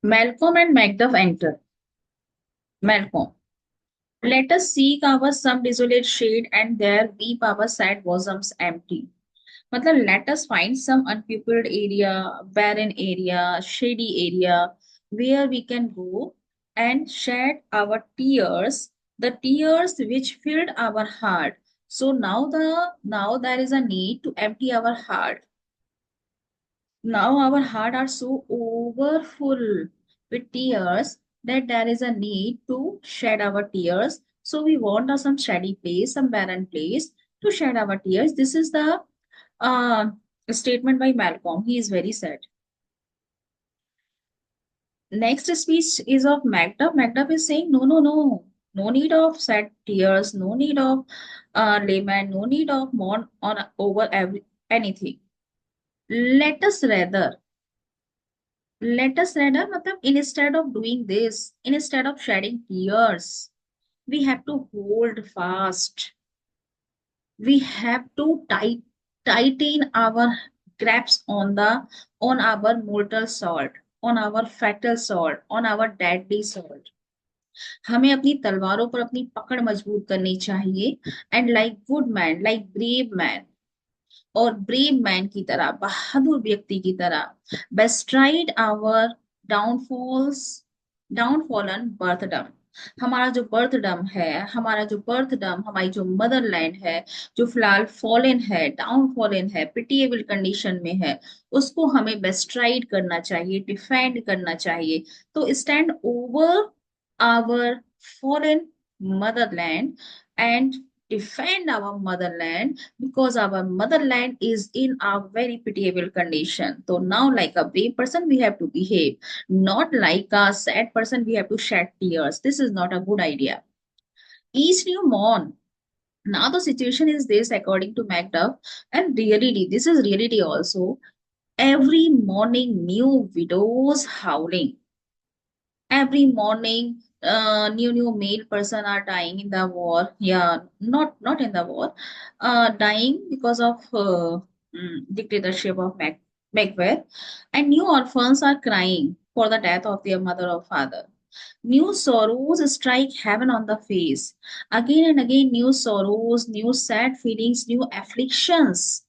Malcolm and Macduff enter. Malcolm. Let us seek our some desolate shade and there weep our sad bosoms empty. मतलब let us find some unpeopled area, barren area, shady area where we can go and shed our tears, the tears which filled our heart. So now there is a need to empty our heart. Now our heart are so overfull with tears that there is a need to shed our tears. So we want some shady place, some barren place to shed our tears. This is the uh, statement by Malcolm. He is very sad. Next speech is of Macduff. Macduff is saying, no, no, no. No need of sad tears, no need of lament, no need of mourn on over anything. Let us rather matlab, instead of doing this, instead of shedding tears, we have to hold fast. We have to tighten our grasp on our mortal sword, on our fatal sword, on our deadly sword. हमें अपनी तलवारों पर अपनी पकड़ मजबूत करनी चाहिए and like good man like brave man और ब्रेव मैन की तरह बहादुर व्यक्ति की तरह बेस्ट्राइड आवर डाउनफॉल्स डाउनफॉलन बर्थडम हमारा जो बर्थडम है हमारा जो बर्थडम हमारी जो मदरलैंड है जो फिलहाल फॉलन है डाउनफॉलन है पिटिएबल कंडीशन में है उसको हमें बेस्ट्राइड करना चाहिए डिफेंड करना चाहिए तो stand over our fallen motherland and defend our motherland because our motherland is in a very pitiable condition. So now, like a brave person, we have to behave, not like a sad person, we have to shed tears. This is not a good idea. Each new mourn. Now the situation is this, according to Macduff, and reality. This is reality also. Every morning, new widows howling every morning new male person are dying in the war, yeah, not in the war, dying because of dictatorship of Macbeth, and new orphans are crying for the death of their mother or father. New sorrows strike heaven on the face. Again and again, new sorrows, new sad feelings, new afflictions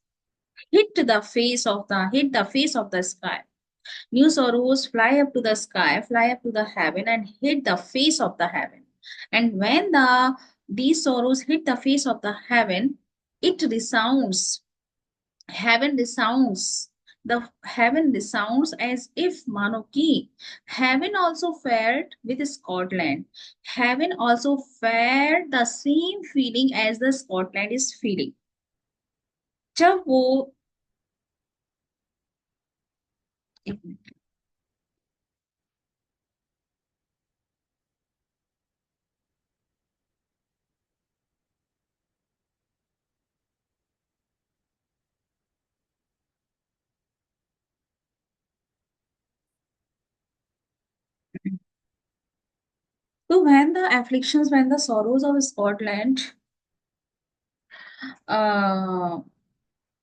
hit the face of the sky. New sorrows fly up to the sky, fly up to the heaven, and hit the face of the heaven. And when these sorrows hit the face of the heaven, it resounds. Heaven resounds. The heaven resounds as if Manoki. Heaven also fared with Scotland. Heaven also fared the same feeling as the Scotland is feeling. जब वो so when the afflictions, when the sorrows of Scotland uh,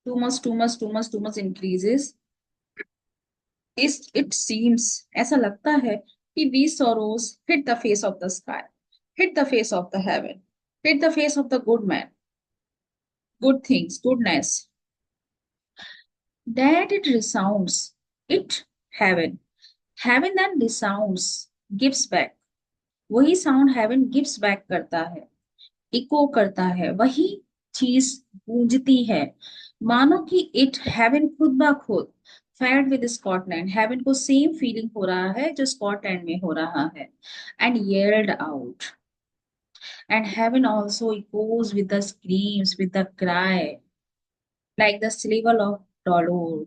too much increases, it seems ऐसा लगता है कि these sorrows hit the face of the sky, hit the face of the heaven, hit the face of the good man, good things, goodness, that it resounds, it heaven, heaven then resounds, gives back, वही sound haven gives back करता है, eco करता है, वही चीज गूंजती है, मानो कि इट हेवन खुद ब खुद फेयर्ड विद स्कॉटलैंड, हेवन को सेम फीलिंग हो रहा है जो स्कॉटलैंड में हो रहा है, and yelled out, and heaven also echoes with the screams with the cry like the syllable of dolor,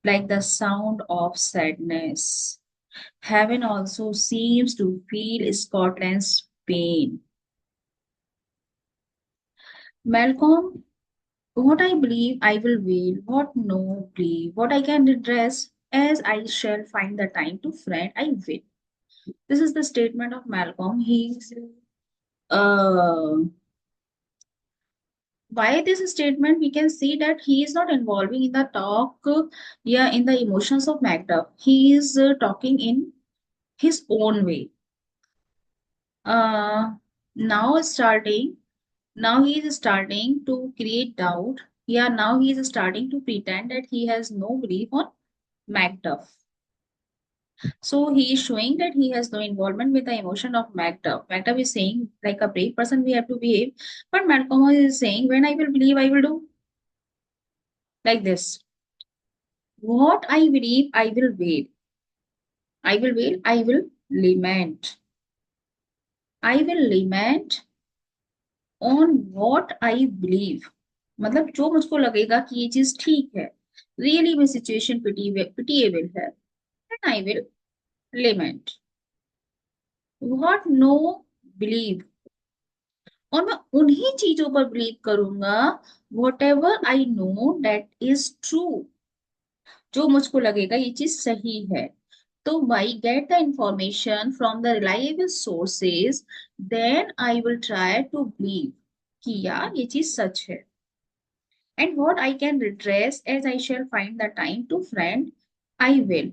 like the sound of sadness. Heaven also seems to feel Scotland's pain. Malcolm, what I believe I will wail, what no believe, what I can redress, as I shall find the time to friend, I will. This is the statement of Malcolm. He's uh by this statement, we can see that he is not involving in the talk, yeah, in the emotions of Macduff. He is talking in his own way. Uh, now starting, now he is starting to create doubt. Yeah, now he is starting to pretend that he has no belief on Macduff. So he is showing that he has no involvement with the emotion of Macduff. Macduff is saying, like a brave person, we have to behave. But Malcolm is saying, when I will believe, I will do like this. What I believe, I will wait. I will wait. I will lament. I will lament on what I believe. मतलब जो मुझको लगेगा कि ये चीज ठीक है, really में सिचुएशन पिटिएबल है, and I will lament. What no believe, और मैं उन्हीं चीजों पर बिलीव करूंगा, whatever I know that is true, जो मुझको लगेगा ये चीज सही है. तो by get the information from the reliable sources, then I will try to believe कि यार ये चीज सच है. And what I can redress as I shall find the time to friend, I will.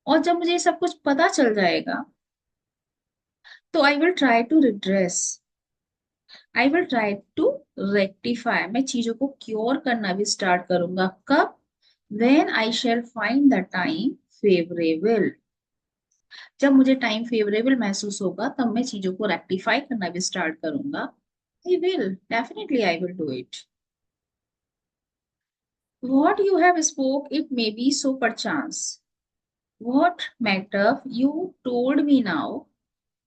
और जब मुझे सब कुछ पता चल जाएगा, तो I will try to redress, I will try to rectify, मैं चीजों को क्योर करना भी स्टार्ट करूंगा. कब? When I shall find the time favourable, जब मुझे टाइम फेवरेबल महसूस होगा, तब मैं चीजों को रेक्टिफाई करना भी स्टार्ट करूंगा. I will, definitely I will do it. What you have spoke it may be so perchance, what matter you told me now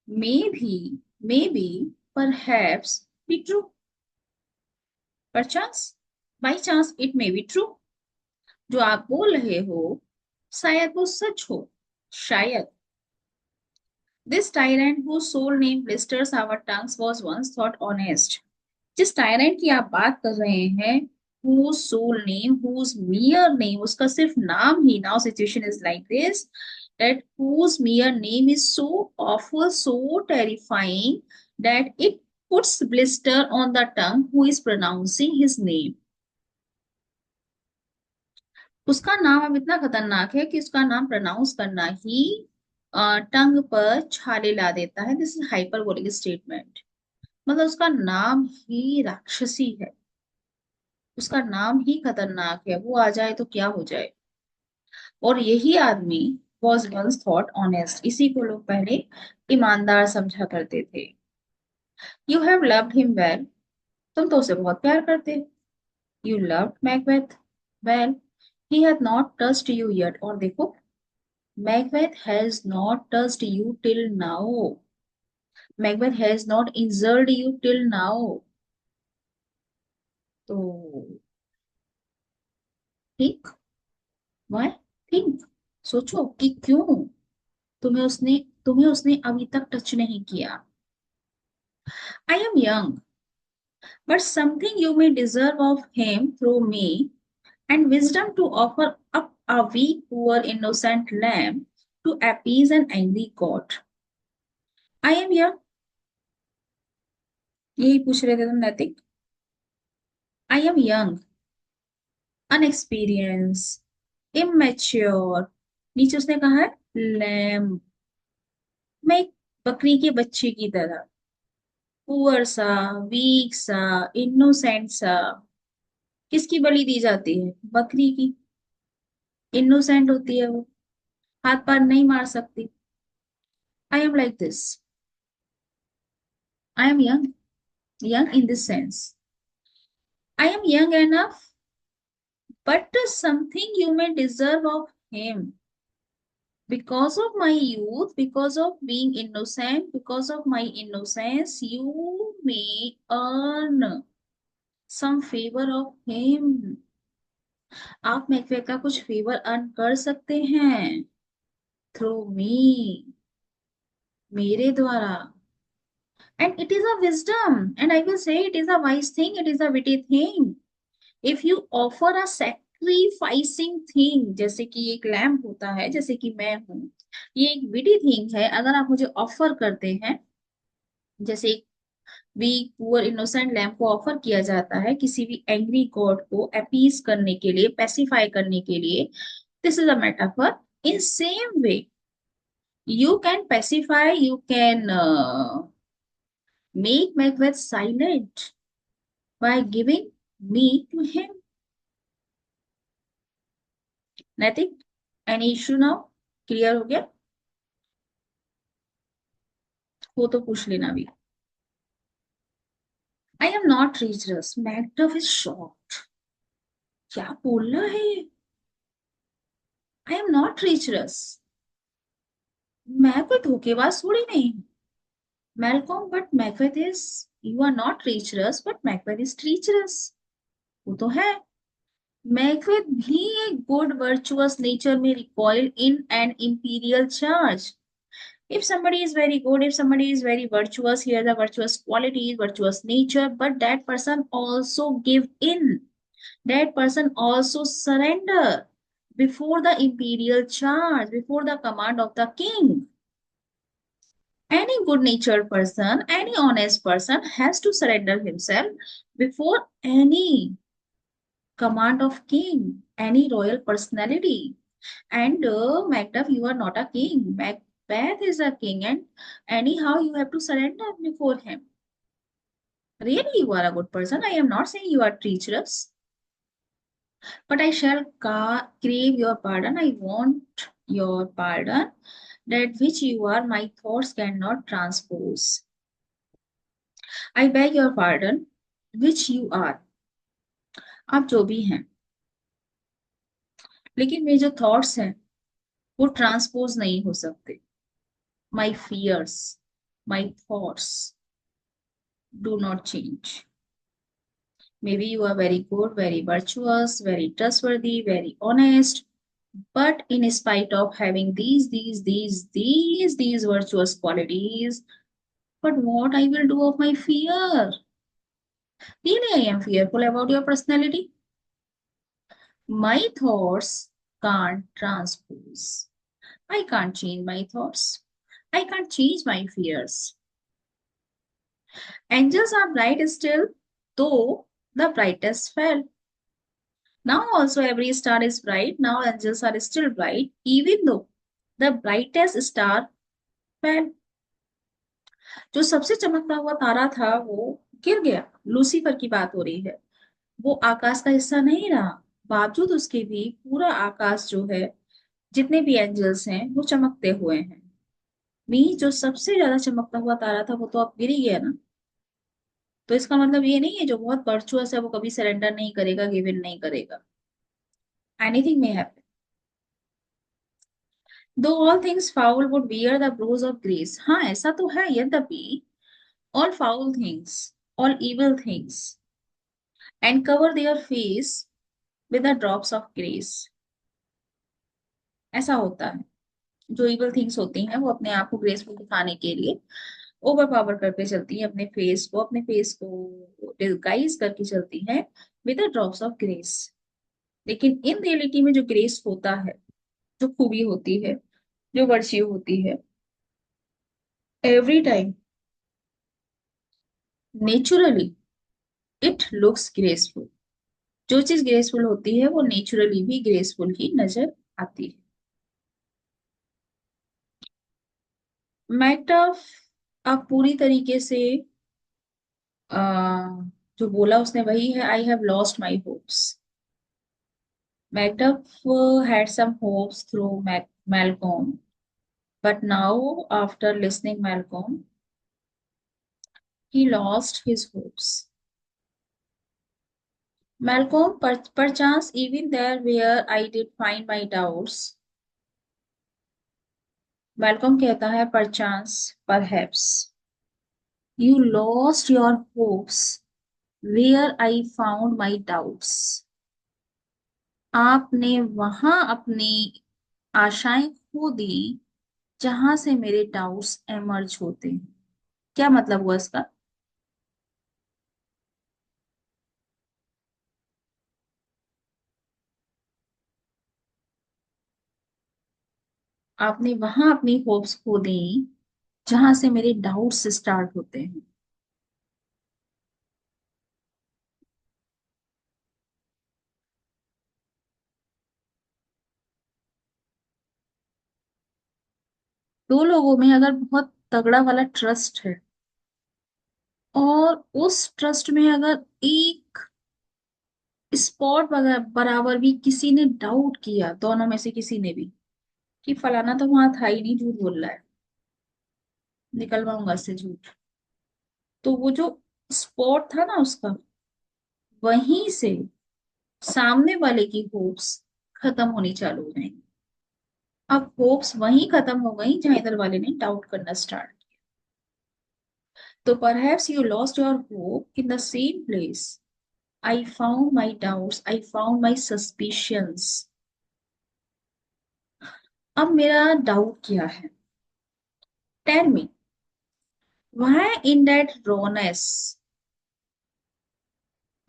may भी, may be, perhaps be true. Perchance, by chance, it may be true, जो आप बोल रहे हो शायद वो सच हो. शायद. This tyrant whose soul name blisters our tongues was once thought honest. जिस टायरेंट की आप बात कर रहे हैं, whose soul name, whose mere name, उसका सिर्फ नाम ही, now situation is like this, that whose mere name is so awful, so terrifying, that it puts blister on the tongue who is pronouncing his name. उसका नाम अब इतना खतरनाक है कि उसका नाम प्रोनाउंस करना ही टंग पर छाले ला देता है. This is hyperbolic statement. मतलब उसका नाम ही राक्षसी है, उसका नाम ही खतरनाक है, वो आ जाए तो क्या हो जाए. और यही आदमी वॉज वंस थॉट ऑनेस्ट, इसी को लोग पहले ईमानदार समझा करते थे. You have loved him well, तुम तो उसे बहुत प्यार करते. You loved Macbeth well, he had not touched you yet. और देखो, Macbeth has not touched you till now. Macbeth has not injured you till now. तो ठीक, why? Think, सोचो कि क्यों तुम्हें उसने अभी तक टच नहीं किया. I am young, but something you may deserve of him through me, and wisdom to offer up a weak, poor, innocent lamb to appease an angry God. I am young, यही पूछ रहे थे तुम नैतिक. I am young, unexperienced, immature. नीचे उसने कहा है लैम, मैं एक बकरी के बच्चे की तरह, पुअर सा, वीक सा, इनोसेंट सा. किसकी बलि दी जाती है? बकरी की. इनोसेंट होती है वो, हाथ पैर नहीं मार सकती. I am like this. I am young, young in this sense. I am young enough, but something you may deserve of him. Because of my youth, because of being innocent, because of my innocence, you may earn some favor of him. आप Macbeth का कुछ favour earn कर सकते हैं through मी, मेरे द्वारा. And it is a wisdom, and I will say it is a wise thing, it is a witty thing. If you offer a sacrificing thing, जैसे कि एक लैम्प होता है, जैसे कि मैं हूं, ये एक विटी थिंग है. अगर आप मुझे ऑफर करते हैं, जैसे एक वीक, पुअर, इनोसेंट लैम्प को ऑफर किया जाता है किसी भी एंग्री गॉड को अपीज करने के लिए, पेसिफाई करने के लिए, this is a metaphor. In same way, You can pacify, you can make Macbeth silent by giving me to him. Nothing? Any issue now? Clear हो गया? वो तो पूछ लेना भी. I am not treacherous. Macduff is shocked. क्या बोल रहा है ये? I am not treacherous. मैं कोई धोखेबाज थोड़ी नहीं हूँ. Malcolm, but Macbeth is. You are not treacherous, but Macbeth is treacherous. वो तो है. Macbeth भी एक good virtuous nature में recoiled in an imperial charge. If somebody is very good, if somebody is very virtuous, he has a virtuous quality, virtuous nature, but that person also give in. That person also surrender before the imperial charge, before the command of the king. Any good natured person, any honest person has to surrender himself before any command of king, any royal personality. And Macduff, you are not a king. Macbeth is a king, and anyhow you have to surrender before him. Really, you are a good person. I am not saying you are treacherous, but I shall crave your pardon. I want your pardon, that which you are, my thoughts cannot transpose. I beg your pardon, which you are. आप जो भी हैं, लेकिन मेरे जो thoughts हैं वो transpose नहीं हो सकते. My fears, my thoughts do not change. Maybe you are very good, very virtuous, very trustworthy, very honest, but in spite of having these virtuous qualities, but what I will do of my fear? Really, I am fearful about your personality. My thoughts can't transpose. I can't change my thoughts. I can't change my fears. Angels are bright still, though the brightest fell. Now also every star is bright. Now angels are still bright, even though the brightest star fell. जो सबसे चमकता हुआ तारा था वो गिर गया. Lucifer की बात हो रही है. वो आकाश का हिस्सा नहीं रहा. बावजूद उसके भी पूरा आकाश जो है, जितने भी एंजल्स हैं वो चमकते हुए हैं. मी जो सबसे ज्यादा चमकता हुआ तारा था वो तो अब गिर ही गया ना. तो इसका मतलब ये नहीं है जो बहुत वर्चुअस है वो कभी सरेंडर नहीं करेगा, गिव इन नहीं करेगा. Anything may happen. Though all things foul would bear the brows of grace. हाँ ऐसा तो है, यद्यपि all foul things, all evil things, and cover their face with the drops of grace. ऐसा होता है. जो evil things होती हैं वो अपने आप को ग्रेसफुल दिखाने के लिए ओवर पावर करके चलती है, अपने फेस को डिस्गाइज करके चलती है with the drops of grace. लेकिन इन रियलिटी में जो ग्रेस होता है, जो खूबी होती है, जो वर्च्यू होती है, every time naturally it looks graceful. जो चीज ग्रेसफुल होती है वो नेचुरली भी ग्रेसफुल ही नजर आती है. मैकटफ अब पूरी तरीके से आ, जो बोला उसने वही है. I have lost my hopes. Macduff had some hopes through Malcolm, but now after listening Malcolm, he lost his hopes. Malcolm, perchance even there where I did find my doubts. Malcolm कहता है perchance, perhaps. You lost your hopes where I found my doubts. आपने वहां अपनी आशाएं खो दी जहां से मेरे डाउट्स एमर्ज होते हैं. क्या मतलब हुआ इसका? आपने वहां अपनी होप्स खो दी जहां से मेरे डाउट्स स्टार्ट होते हैं. दो लोगों में अगर बहुत तगड़ा वाला ट्रस्ट है, और उस ट्रस्ट में अगर एक स्पॉट बराबर भी किसी ने डाउट किया, दोनों में से किसी ने भी, कि फलाना तो वहां था ही नहीं, झूठ बोल रहा है, निकलवाऊंगा इससे झूठ, तो वो जो स्पॉट था ना उसका, वहीं से सामने वाले की होप्स खत्म होनी चालू हो जाएंगी। अब होप्स वहीं खत्म हो गई जहां इधर वाले ने डाउट करना स्टार्ट। तो perhaps you lost your hope in the same place. I found my doubts, I found my suspicions. अब मेरा डाउट क्या है? Tell me, why in that rawness,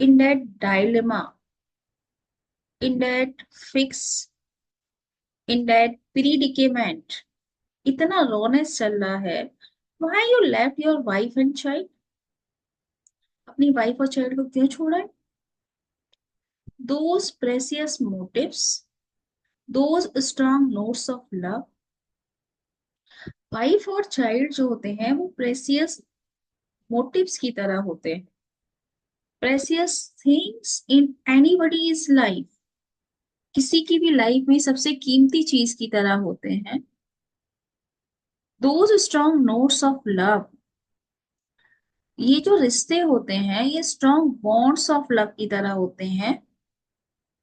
in that dilemma, in that fix, in that predicament, इतना rawness चल रहा है, why you left your wife and child? अपनी wife और चाइल्ड को क्यों छोड़ा है? Those precious motives, those strong notes of love, wife और चाइल्ड जो होते हैं वो प्रेसियस मोटिव्स की तरह होते हैं, precious things in anybody's life, किसी की भी लाइफ में सबसे कीमती चीज की तरह होते हैं। Those strong notes of love, ये जो रिश्ते होते हैं ये स्ट्रॉन्ग बॉन्ड्स ऑफ लव की तरह होते हैं।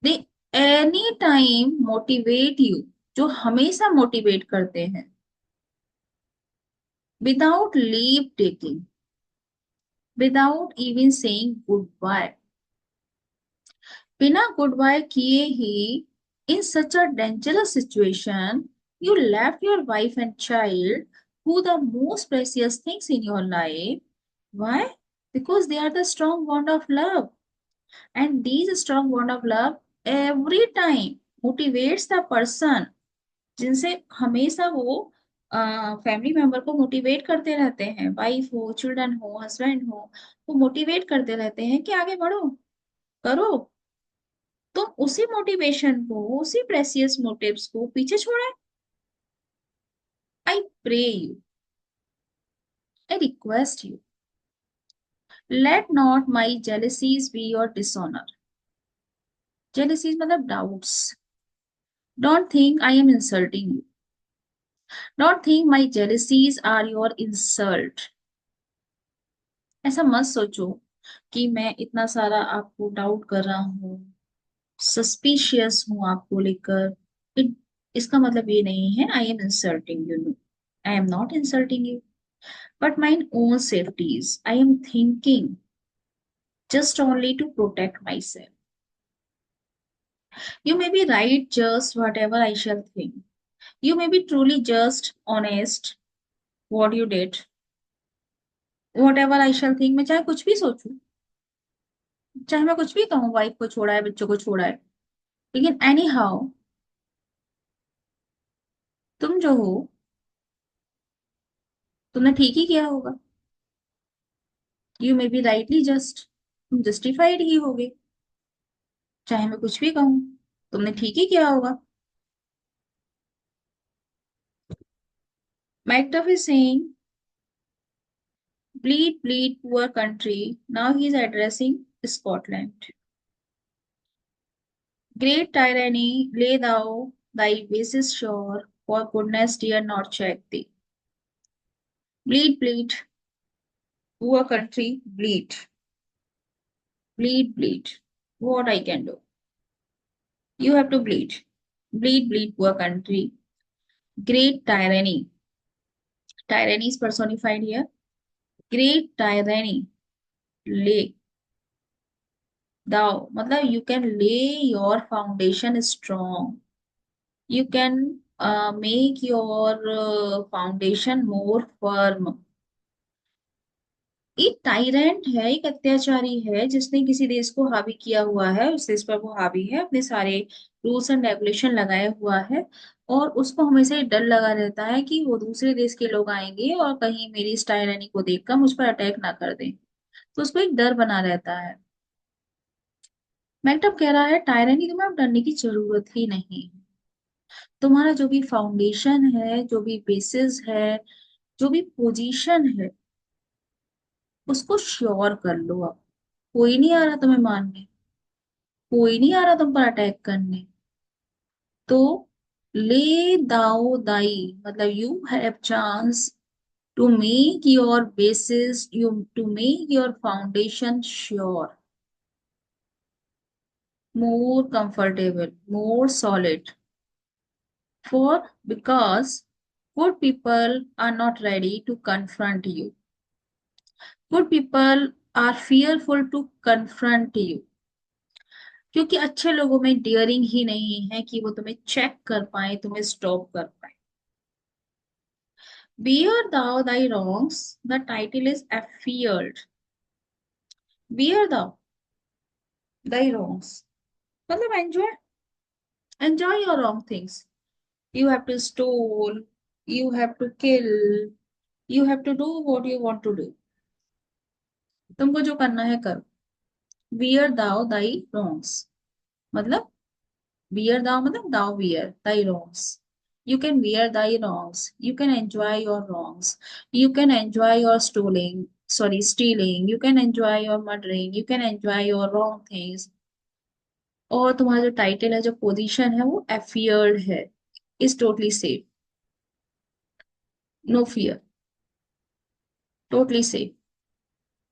They any time motivate you, जो हमेशा मोटिवेट करते हैं, without leave taking, without even saying goodbye, बिना गुड बाय किए ही। In such a dangerous situation you left your wife and child, who the most precious things in your life. Why? Because they are the strong bond of love. And these strong bond of love every time motivates the person, जिनसे हमेशा वो family member को motivate करते रहते हैं, wife हो, children हो, husband हो, वो मोटिवेट करते रहते हैं कि आगे बढ़ो, करो। तो उसी मोटिवेशन को, उसी प्रेसियस मोटिव्स को पीछे छोड़ा। I pray you, I request you, let not my jealousies be your dishonour. Jealousies मतलब doubts. Don't think I am insulting you, don't think my jealousies are your insult. ऐसा मत सोचो कि मैं इतना सारा आपको डाउट कर रहा हूँ, सस्पिशियस हूँ आपको लेकर। इट इसका मतलब ये नहीं है I am insulting you, no, I am not insulting you, but my own safeties I am thinking just only to protect myself. You may be right, just whatever I shall think. You may be truly just honest what you did. Whatever I shall think, मैं चाहे कुछ भी सोचूं, चाहे मैं कुछ भी कहूँ, वाइफ को छोड़ा है, बच्चों को छोड़ा है, लेकिन एनी हाउ तुम जो हो, तुमने ठीक ही किया होगा। You may be rightly just, तुम जस्टिफाइड ही होगे, चाहे मैं कुछ भी कहूँ, तुमने ठीक ही किया होगा। Macduff is saying, bleed, bleed, poor country. Now he is addressing Scotland. Great tyranny, lay thou thy bases sure, for goodness dare not check thee. Bleed, bleed, poor country, bleed, bleed, bleed. What I can do? You have to bleed. Bleed, bleed, poor country. Great tyranny. Tyranny is personified here. Great tyranny. Lay. Thou. मतलब you can lay your foundation strong. You can make your foundation more firm. एक tyrant है, एक अत्याचारी है जिसने किसी देश को हावी किया हुआ है, उस देश पर वो हावी है, अपने सारे रूल्स एंड रेगुलेशन लगाए हुआ है, और उसको हमेशा ये डर लगा रहता है कि वो दूसरे देश के लोग आएंगे और कहीं मेरी इस टायरानी को देखकर मुझ पर अटैक ना कर दें, तो उसको एक डर बना रहता है। मैक्टब कह रहा है टायरानी तुम्हें अब डरने की जरूरत ही नहीं, तुम्हारा जो भी फाउंडेशन है, जो भी बेसिस है, जो भी पोजीशन है, उसको श्योर कर लो अब। कोई नहीं आ रहा तुम्हें मारने, कोई नहीं आ रहा तुम पर अटैक करने। तो ले दाओ दाई, मतलब you have chance to make your basis, you to make your foundation sure, more comfortable, more solid. For because good people are not ready to confront you. Good people are fearful to confront you. क्योंकि अच्छे लोगों में डियरिंग ही नहीं है कि वो तुम्हें check कर पाए, तुम्हें स्टॉप कर पाए। Bear thou thy wrongs, the title is feared. Bear thou thy wrongs. मतलब enjoy your wrong things. You have to steal, you have to kill, you have to do what you want to do. तुमको जो करना है करो। Wear thou thy wrongs, मतलब wear thou मतलब thou wear thy wrongs. You can wear thy wrongs. You can enjoy your wrongs. You can enjoy your stealing. You can enjoy your murdering. You can enjoy your wrong things. और तुम्हारा जो title है, जो position है, वो afeard है, is totally safe, no fear, totally safe.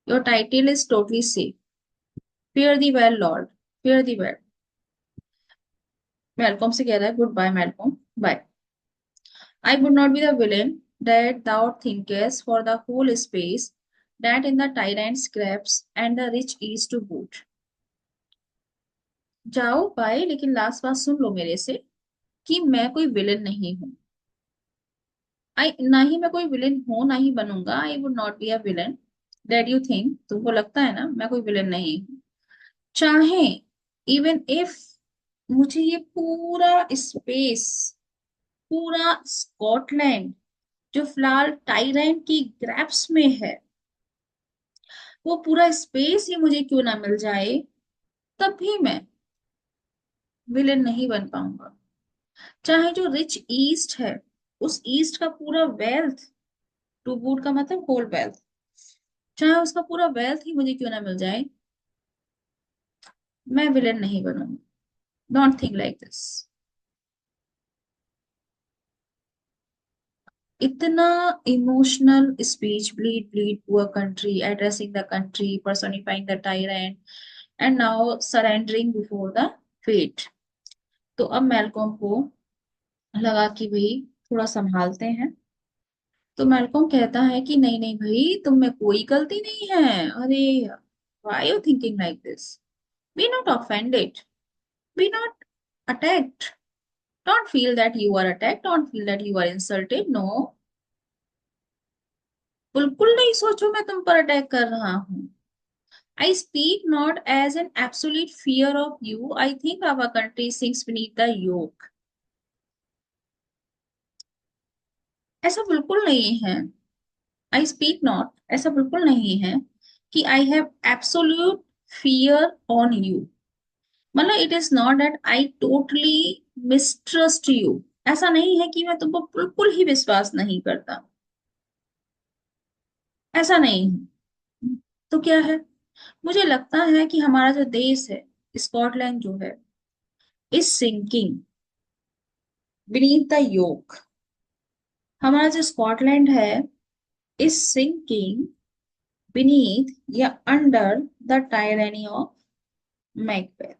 Your title is totally safe. Fear the well, Lord. Fear the well. Malcolm से कह रहा है, goodbye Malcolm, bye. I would not be the villain that thou thinkest for the whole space, that in the tyrant scraps and the rich is to boot. जाओ bye, लेकिन last बात सुन लो मेरे से, कि मैं कोई विलेन नहीं हूँ। आई ना ही मैं कोई विलेन हूँ, ना ही बनूंगा। I would not be a villain that you think, तुमको लगता है ना मैं कोई विलेन नहीं हूँ। चाहे इवन इफ मुझे ये पूरा स्पेस, पूरा स्कॉटलैंड जो फिलहाल टाइरैंड की ग्रैप्स में है, वो पूरा स्पेस ही मुझे क्यों ना मिल जाए, तब भी मैं विलेन नहीं बन पाऊंगा। चाहे जो रिच ईस्ट है, उस ईस्ट का पूरा वेल्थ, टू बूट का मतलब होल वेल्थ, चाहे उसका पूरा वेल्थ ही मुझे क्यों ना मिल जाए, मैं विलेन नहीं बनूंगा। Don't think like this. इतना emotional speech, bleed bleed poor country, addressing the country, personifying the tyrant, and now surrendering before the fate. तो अब मेलकॉम को लगा कि भाई थोड़ा संभालते हैं। तो मेलकॉम कहता है कि नहीं नहीं भाई, तुम में कोई गलती नहीं है। अरे, why you thinking like this? Be not offended, be not attacked, don't feel that you are attacked, don't feel that you are insulted. No, बिल्कुल नहीं सोचो मैं तुम पर अटैक कर रहा हूँ। I speak not as an absolute fear of you. I think our country sinks beneath the yoke. ऐसा बिल्कुल नहीं है। आई स्पीक नॉट, ऐसा बिल्कुल नहीं है कि I have absolute fear on you. मतलब it is not that I totally mistrust you. ऐसा नहीं है कि मैं तुमको बिल्कुल ही विश्वास नहीं करता, ऐसा नहीं है। तो क्या है? मुझे लगता है कि हमारा जो देश है, स्कॉटलैंड जो है, इज सिंकिंग बीनीथ द योक। हमारा जो स्कॉटलैंड है इज सिंकिंग बीनीथ या under the टायरेनी of Macbeth.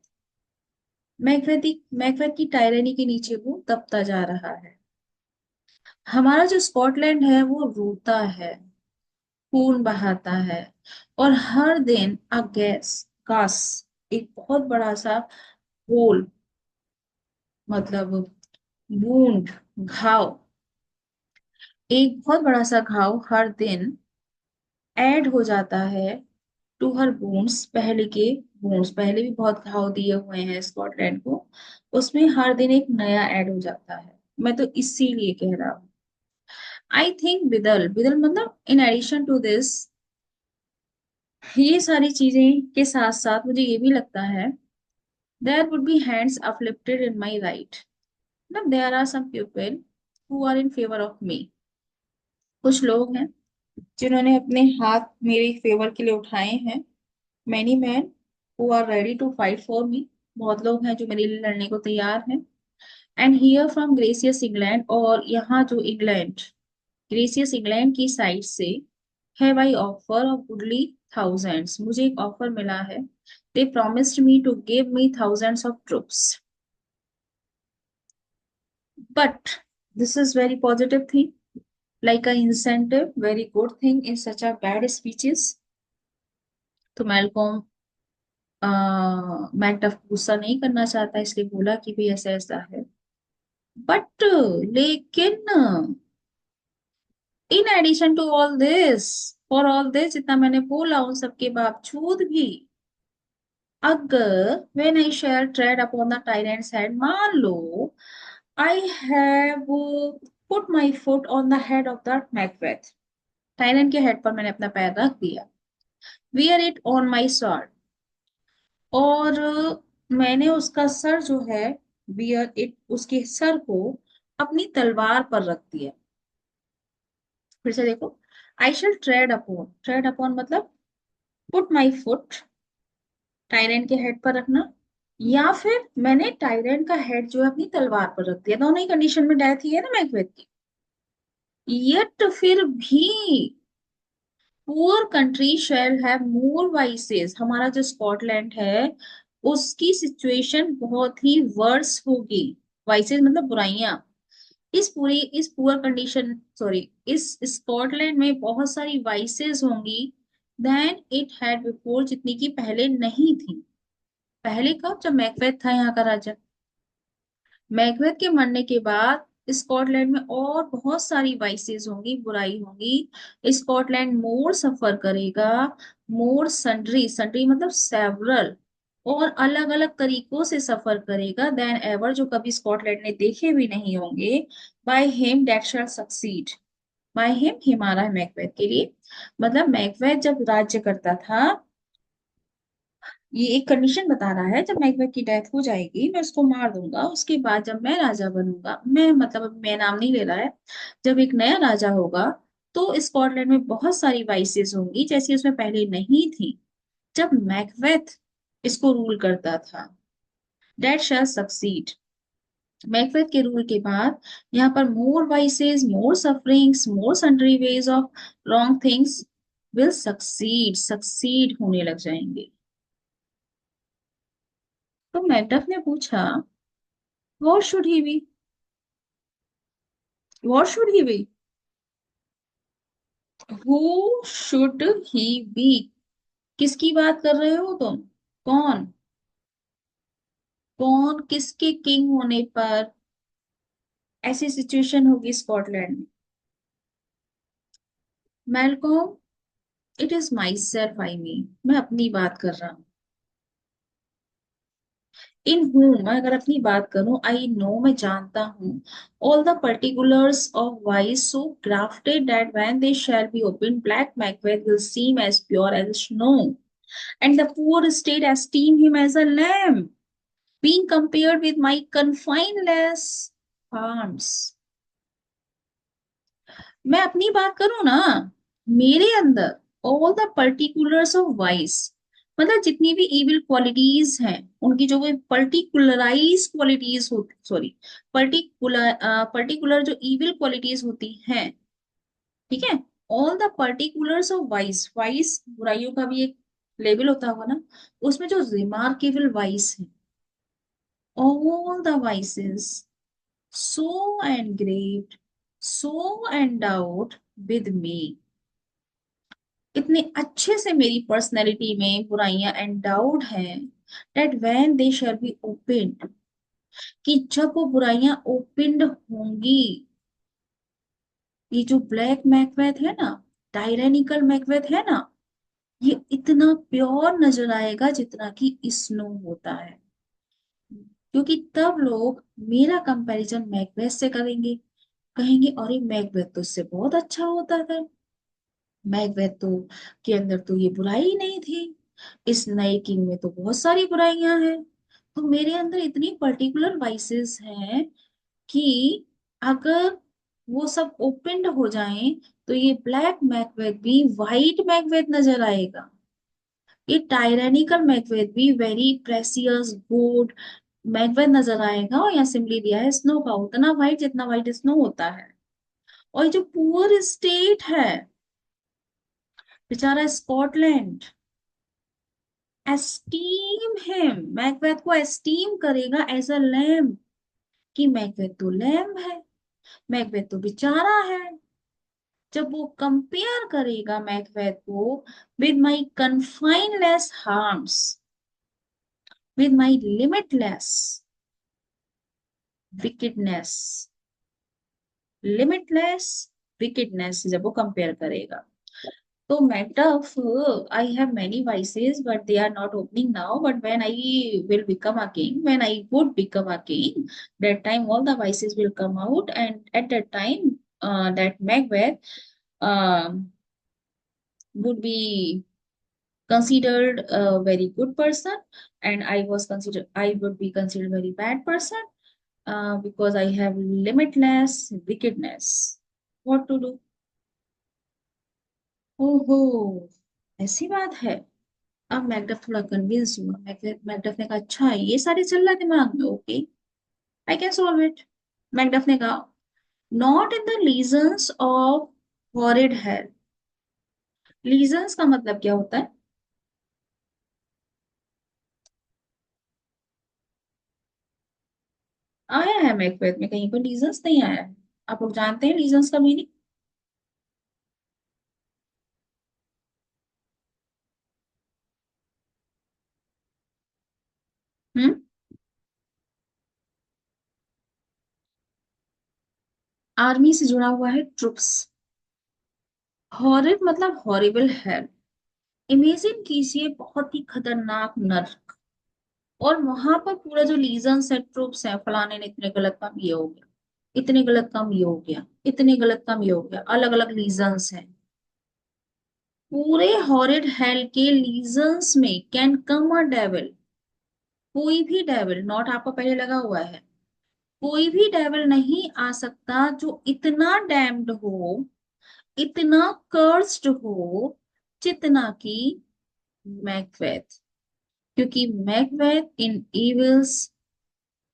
Macbeth की टायरेनी के नीचे वो दबता जा रहा है। हमारा जो स्कॉटलैंड है वो रोता है, खून बहाता है, और हर दिन अ गैस कास, एक बहुत बड़ा सा होल, मतलब वूंड, घाव, एक बहुत बड़ा सा घाव हर दिन ऐड हो जाता है टू हर बोन्स। पहले के बोन्स, पहले भी बहुत घाव दिए हुए हैं स्कॉटलैंड को, उसमें हर दिन एक नया ऐड हो जाता है। मैं तो इसीलिए कह रहा हूँ। आई थिंक बिदल बिदल मतलब इन एडिशन टू दिस, ये सारी चीजें के साथ साथ मुझे ये भी लगता है, there would be hands uplifted in my right. ना there are some people who are in favour of me. कुछ लोग हैं जिन्होंने अपने हाथ मेरे फेवर के लिए उठाए हैं। Many man who are ready to fight for me. बहुत लोग हैं जो मेरे लिए लड़ने को तैयार हैं। And here from gracious England, और यहाँ जो इंग्लैंड, ग्रेसियस इंग्लैंड की साइड से, have I offer of goodly thousands, मुझे एक ऑफर मिला है। They promised me to give me thousands of troops, but this is very positive thing, like a incentive, very good thing in such a bad speeches। तो Malcolm Macduff गुस्सा नहीं करना चाहता, इसलिए बोला कि भाई ऐसा ऐसा है। बट लेकिन in addition to all this, for all this, जितना मैंने बोला उन सबके बावजूद भी, अगर when I shall tread upon the tyrant's head, मान लो I have put my foot on the head of the Macbeth, tyrant के हेड पर मैंने अपना पैर रख दिया, wear it on my sword, और मैंने उसका सर जो है, बियर इट, उसके सर को अपनी तलवार पर रख दिया। फिर से देखो, आई शैल ट्रेड अपॉन, ट्रेड अपॉन मतलब पुट माई फुट, टायरेंट के हेड पर रखना, या फिर मैंने टायरेंट का हेड जो है अपनी तलवार पर रख दिया। दोनों ही कंडीशन में डेथ ही है ना मैकबेथ की। यट फिर भी poor country shall have more vices, हमारा जो स्कॉटलैंड है उसकी सिचुएशन बहुत ही वर्स होगी। वाइसेस मतलब बुराइयां। इस पुअर कंडीशन, सॉरी, इस स्कॉटलैंड में बहुत सारी वाइसेस होंगी देन इट हैड बिफोर, जितनी की पहले नहीं थी। पहले कब, जब मैकबेथ था यहाँ का राजा। मैकबेथ के मरने के बाद स्कॉटलैंड में और बहुत सारी वाइसेस होंगी, बुराई होंगी। स्कॉटलैंड मोर सफर करेगा, मोर सन्ड्री, सन्ड्री मतलब सेवरल, और अलग अलग तरीकों से सफर करेगा देन एवर, जो कभी स्कॉटलैंड ने देखे भी नहीं होंगे। By him that shall succeed, by him, him आ रहा है मैकबेथ के लिए, मतलब मैकबेथ जब राज्य करता था, ये एक कंडीशन बता रहा है, जब मैकबेथ की डेथ हो जाएगी मैं उसको मार दूंगा, उसके बाद जब मैं राजा बनूंगा, मैं मतलब अभी मैं नाम नहीं ले रहा है, जब एक नया राजा होगा तो स्कॉटलैंड में बहुत सारी वाइसेस होंगी जैसी उसमें पहले नहीं थी जब मैकबेथ इसको रूल करता था। डेट शैल सक्सीड, मैकबेथ के रूल के बाद यहाँ पर more vices, more sufferings, more sundry ways of wrong things will succeed, succeed होने लग जाएंगे। तो मैकडफ ने पूछा, What should he be? What should he be? Who should he be? किसकी बात कर रहे हो तुम? कौन? कौन किसके किंग होने पर ऐसी सिचुएशन होगी स्कॉटलैंड में? Malcolm, it is my self, I mean, मैं अपनी बात कर रहा हूँ। इन हूम, मैं अगर अपनी बात करूं, आई नो, मैं जानता हूँ, all the particulars of vice so grafted that when they shall be open black Macbeth will seem as pure as snow, and the poor state esteem him as a lamb, being compared with my confineless arms। मैं अपनी बात करूं ना, मेरे अंदर all the particulars of vice, मतलब जितनी भी इविल क्वालिटीज हैं, उनकी जो वो पर्टिकुलराइज क्वालिटीज होती, सॉरी, पर्टिकुलर जो इविल क्वालिटीज होती हैं, ठीक है, all the particulars of vice, vice बुराइयों का भी एक लेवल होता होगा ना, उसमें जो रिमार्केबल वाइस है, all the vices so engraved, so endowed with me, इतने अच्छे से मेरी पर्सनैलिटी में बुराइयां एंडाउड हैं, that when they shall be opened, कि जब वो बुराइयां ओपेंड होंगी, ये जो ब्लैक मैकबेथ है ना, टायरेनिकल मैकबेथ है ना, ये इतना प्योर नजर आएगा जितना कि स्नो होता है। क्योंकि तब लोग मेरा कंपैरिजन मैकबेथ से करेंगे, कहेंगे अरे मैकबेथ तो उससे बहुत अच्छा होता था, मैकबेथ तो के अंदर तो ये बुराई ही नहीं थी, इस नए किंग में तो बहुत सारी बुराइयां हैं। तो मेरे अंदर इतनी पर्टिकुलर वाइसेस हैं कि अगर वो सब ओपन हो जाएं तो ये ब्लैक मैकबेथ भी वाइट मैकबेथ नजर आएगा, ये टायरेनिकल मैकबेथ भी वेरी प्रेसियस गुड मैकबेथ नजर आएगा। और यहाँ सिंपली दिया है स्नो का उतना वाइट जितना वाइट स्नो होता है। और जो पुअर स्टेट है बेचारा स्कॉटलैंड, एस्टीम हिम, मैकबेथ को एस्टीम करेगा एज अ लैम, कि मैकबेथ तो लैम है, मैकबेथ तो बेचारा है। जब वो कंपेयर करेगा मैकबेथ को with my confineless harms, with my limitless wickedness, limitless wickedness जब वो कंपेयर करेगा, तो Macduff, I have many vices, but they are not opening now. But when I will become a king, when I would become a king, that time all the vices will come out, and at that time, that Macbeth um, would be considered a very good person, and I would be considered very bad person, because I have limitless wickedness. What to do? ओहो, ऐसी बात है। अब Macduff थोड़ा convince हुआ, Macduff ने कहा अच्छा ये सारे चल रहा है दिमाग में, okay I can solve it. Macduff ने कहा not in the lesions of horrid hello. Lesions का मतलब क्या होता है? आया है मैकबेथ में कहीं पर लीजन्स नहीं आया है? आप लोग जानते हैं लीजन्स का मीनिंग? हम्म। आर्मी से जुड़ा हुआ है, ट्रुप्स। हॉरिड मतलब हॉरिबल हेल। इमेजिन कीजिए बहुत ही खतरनाक नर्क, और वहां पर पूरा जो लीजन्स है, ट्रुप्स है, फलाने ने इतने गलत काम ये हो गया, इतने गलत काम ये हो गया, इतने गलत काम ये हो गया, अलग अलग लीजन्स हैं। पूरे हॉरिड हेल के लीजन्स में कैन कम अ डेविल, कोई भी डेविल, नॉट आपका पहले लगा हुआ है, कोई भी डेविल नहीं आ सकता जो इतना डैम्ड हो, इतना कर्स्ड हो, जितना कि मैकबेथ। क्योंकि मैकबेथ इन इविल्स,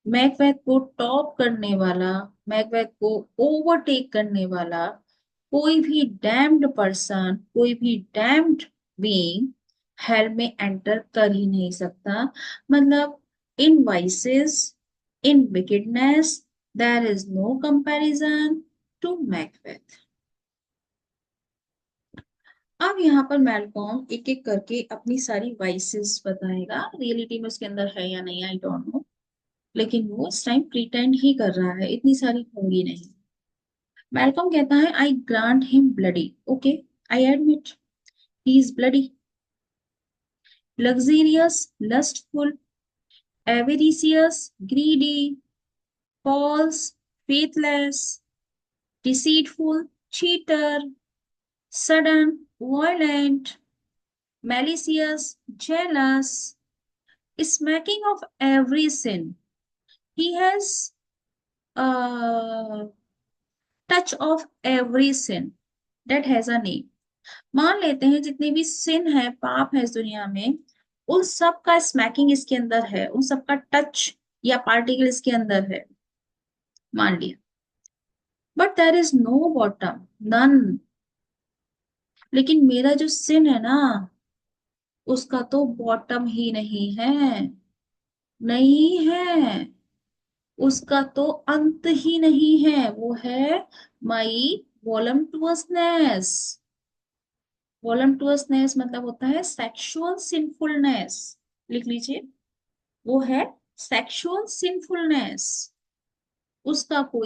मैकबेथ को टॉप करने वाला, मैकबेथ को ओवरटेक करने वाला कोई भी डैम्ड पर्सन, कोई भी डैम्ड बीइंग हेल में एंटर कर ही नहीं सकता। मतलब in vices, in wickedness, there is no comparison to Macbeth. अब यहाँ पर मैलकॉम एक एक करके अपनी सारी वाइसेस बताएगा, रियलिटी में उसके अंदर है या नहीं आई डोंट नो, लेकिन वो इस टाइम प्रीटेंड ही कर रहा है, इतनी सारी होंगी नहीं। मैलकॉम कहता है आई grant him bloody, okay I admit he is bloody, luxurious, lustful, avaricious, greedy, false, faithless, deceitful, cheater, sudden, violent, malicious, jealous, smacking of every sin. He has a touch of every sin that has a name. मान लेते हैं जितने भी सिन है, पाप है इस दुनिया में, उन सब का स्मैकिंग इसके अंदर है, उन सब का टच या पार्टिकल इसके अंदर है, मान लिया। But there is no bottom, none. लेकिन मेरा जो सिन है ना, उसका तो बॉटम ही नहीं है, नहीं है, उसका तो अंत ही नहीं है, वो है माई वॉलम्टुअसनेस। वॉलम्टुअसनेस मतलब होता है सेक्सुअल सिंफुलनेस, लिख लीजिए, वो है सेक्सुअल सिंफुलनेस। उसका कोई